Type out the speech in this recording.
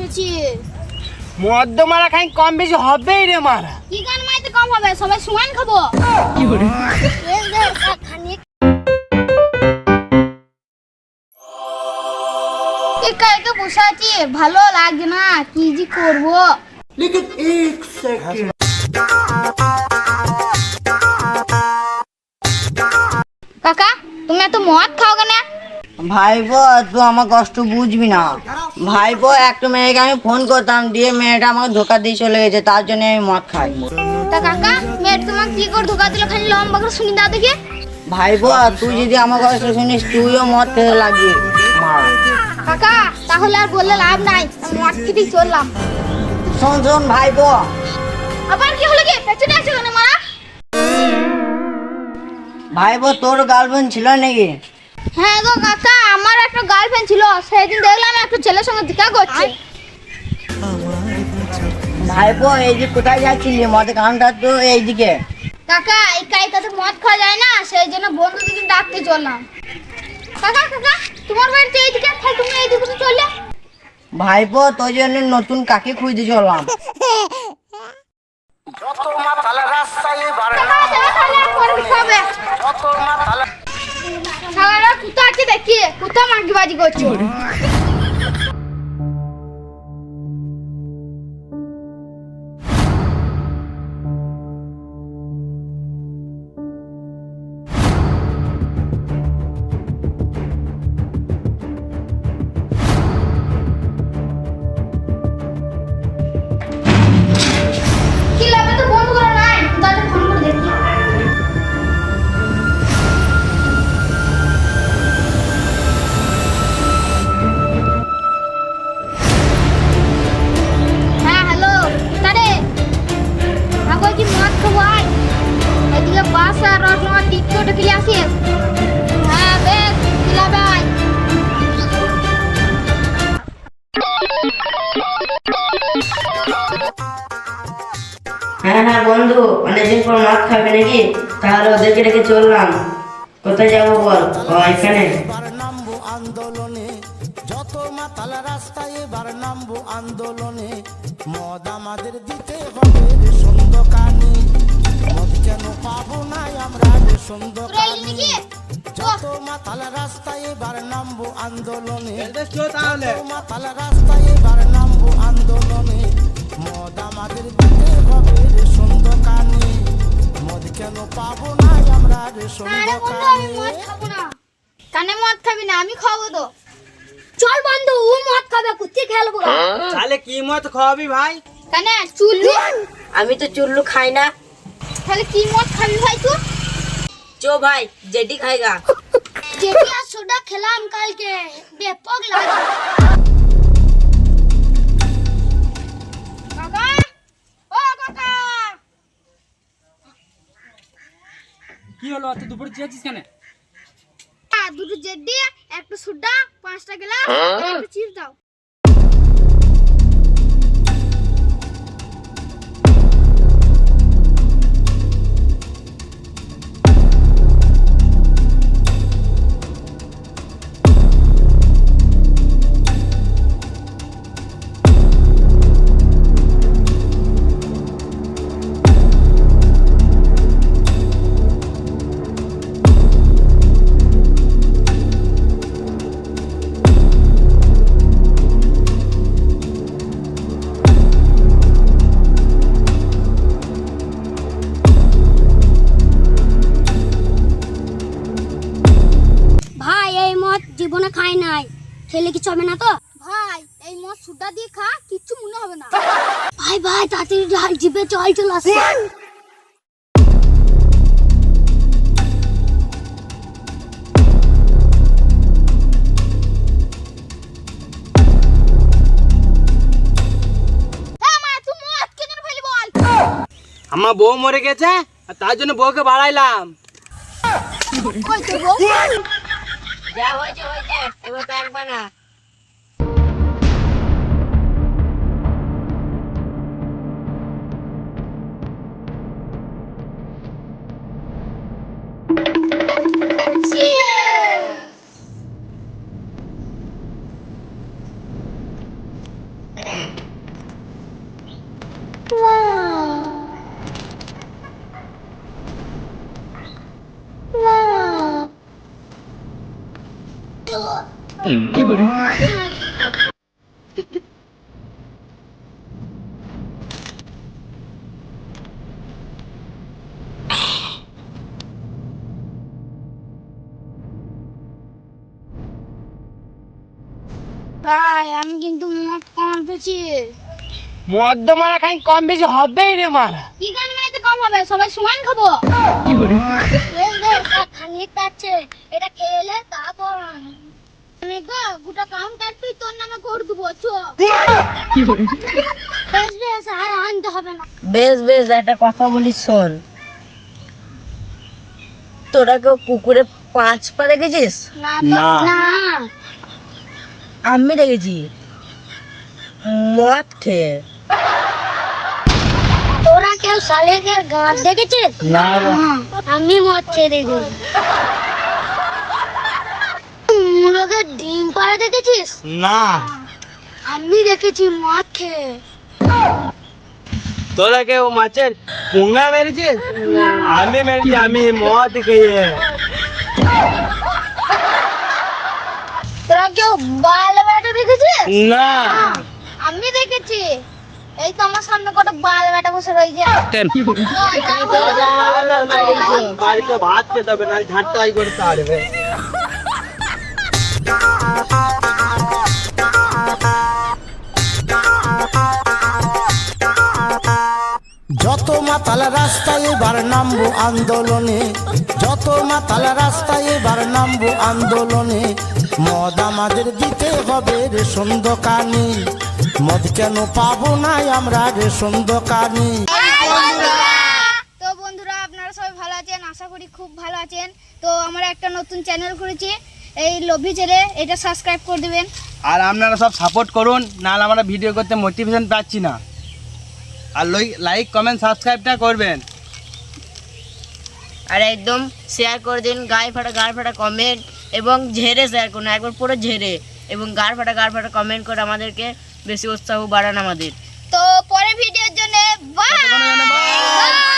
বেশি। মদ্য মারা খাই কম বেশি হবেই রে মারা। কি গান মাইতে কম হবে, সবাই সমান খাবো। কি করে একা একা বসে আছি, ভালো লাগে না, কি জি করবো। लेकिन एक सेकंड কাকা তুমি এত মদ খাও কেন? ভাইপো তুই আমার কষ্ট বুঝবি না। ভাইপো একটা মেয়েকে আমি ফোন করতাম, দিয়ে মেয়েটা আমাকে ধোকা দিয়ে চলে গেছে, তার জন্য আমি মদ খাই। তা কাকা মেয়ে তোমাকে কি করে ধোকা দিল, খালি লম্বা করে শুনি দাও দেখি। ভাইপো তুই যদি আমার কষ্ট শুনিস, তুইও মদ খেতে লাগবি। কাকা তাহলে আর বললে লাভ নাই, মদ খেতেই চললাম। শোন শোন ভাইপো, আবার কি হলো, কি পেছনে আছে কেন মারা? ভাইপো তোর গার্লফ্রেন্ড ছিল নাকি? হ্যাঁ গো কাকা, আমার একটা গার্লফ্রেন্ড ছিল, সেদিন দেখলাম একটা ছেলের সঙ্গে দেখা করছে। ভাইপো এই যে কোথায় যাচ্ছিলি? মদের কাউন্টার তো এইদিকে। কাকা একা একা তো মদ খাওয়া যায় না, সেই জন্য বন্ধু দুদিন ডাকতে চললাম। কাকা কাকা তোমার বাড়ি তো এইদিকে, তাই তুমি এইদিকে তো চলে। ভাইপো তোর জন্য নতুন কাকে খুঁজতে চললাম। সারা কুত্তা আছে দেখি, কুত্তা মাগিবাজি করছো। কি লাগবে তো বন্ধ করা নাই, তাতে ফোন করে দেখি। হ্যাঁ হ্যালো তারে আমাকে কি মদ খাবো আয়, এদিকে বাস আর রসমালাই টিকটক খেলে আসিস। হ্যাঁ বেশ খেলাবে আয়। হ্যাঁ হ্যাঁ বন্ধু, অনেকদিন পর মদ খাবে নাকি? তাহলে ওদেরকে রেখে চললাম। কোথায় যাবো বল? ও এখানে। আন্দোলনে যত মাতাল রাস্তায় এবার নামবো আন্দোলনে, মদ আমাদের দিতে হবে রে সন্ধ্যকানে, মদ কেন পাবো না আমরা রে সন্ধ্যকানে, যত মাতাল রাস্তায় এবার নামবো আন্দোলনে, যত মাতাল রাস্তায় এবার নামবো আন্দোলনে, মদ আমাদের দিতে হবে রে সন্ধ্যকানে, মদ কেন পাবো না আমরা রে আরে বন্ধু আমি সন্ধ্যকানে। মদ খাবো না। কানে মদ খাবি না, আমি খাবো তো। চল বন্ধু ও মদ খাবে, কুত্তি খেলবো। তাহলে কি মদ খাওয়াবি ভাই? কানে চুল্লু? আমি তো চুল্লু খাই না। তাহলে কি মদ খাবি ভাই তুই? চো ভাই, জেটি খাইগা। যেটি আর সোডা খেলাম কালকে, ব্যাপক লাগে। কাকা ও কাকা, কি হলো, এত দুপুরে চেয়েছিস কেন? দুটো জেডি, একটা সোডা, 5টা গ্লাস, একটা চিপস দাও। ভাই এই মদ জীবনে খাই নাই, খেলে কিছু হবে না তো? ভাই এই মদ সুডা দিয়ে খা, কিচ্ছু মনে হবে না। ভাই ভাই তাড়াতাড়ি ঢাল, জিভে জল চলে আসে। আমার বউ মরে গেছে, আর তার জন্য বউকে বাড়াইলাম। ওই তো বউ। যা হয়েছে হয়েছে, এবার থাকবে না। ভাই আমি কিন্তু মদ কম পেয়েছি। মদ্য মারা খাই কম বেশি হবেই রে মারা। কি জানি এতে কম হবে, সবাই সমান খাবো। খানিক পাচ্ছে, এটা খেলে তারপর আমি গোটা কাউন্টারটি তোর নামে করে দেবো। বেশ বেশ, আর আনতে হবে না। বেশ বেশ, একটা কথা বলি শোন, তোরা কেউ কুকুরে 5 পা দেখেছিস? না না। না, আমি দেখেছি মদ খেয়ে। তোরা কেউ শালিকের গাছ দেখেছিস? না আমি মদ খেয়ে দেখেছি। মুরগের ডিম পাড়া দেখেছিস? না। আমি দেখেছি মদ খেয়ে। তোরা কেউ মাছের পোঙা মেরেছিস? আমি মেরেছি, আমি মদ খেয়ে। তোরা কেউ বাল বেটা দেখেছিস? না। আমি দেখেছি। এই তো আমার সামনে কত বাল বেটা বসে রয়েছে। বাড়িতে ভাত খেতে হবে না, ঝাঁটাই করতে পারবে। যত মাতাল রাস্তায় এবার নামবো আন্দোলনে, যত মাতাল রাস্তায় এবার নামবো আন্দোলনে, মদ আমাদের দিতে হবে রেশন দোকানে, মদ কেন পাবো না আমরা রেশন দোকানে। তো বন্ধুরা, আপনারা সবাই ভালো আছেন, আশা করি খুব ভালো আছেন। তো আমরা একটা নতুন চ্যানেল করেছি, এই লোভী ছেলে, এটা সাবস্ক্রাইব করে দিবেন। আর আপনারা সব সাপোর্ট করুন, নাহলে আমরা ভিডিও করতে মোটিভেশন পাচ্ছি না। আর লাইক কমেন্ট সাবস্ক্রাইবটা করবেন। আর একদম শেয়ার করে দিন, গায়ে ফাটা কমেন্ট, এবং ঝেড়ে শেয়ার করুন, একবার পুরো ঝেড়ে, এবং গায়ে ফাটা কমেন্ট করে আমাদেরকে বেশি উৎসাহ বাড়ান আমাদের। তো পরে ভিডিওর জন্য বাই।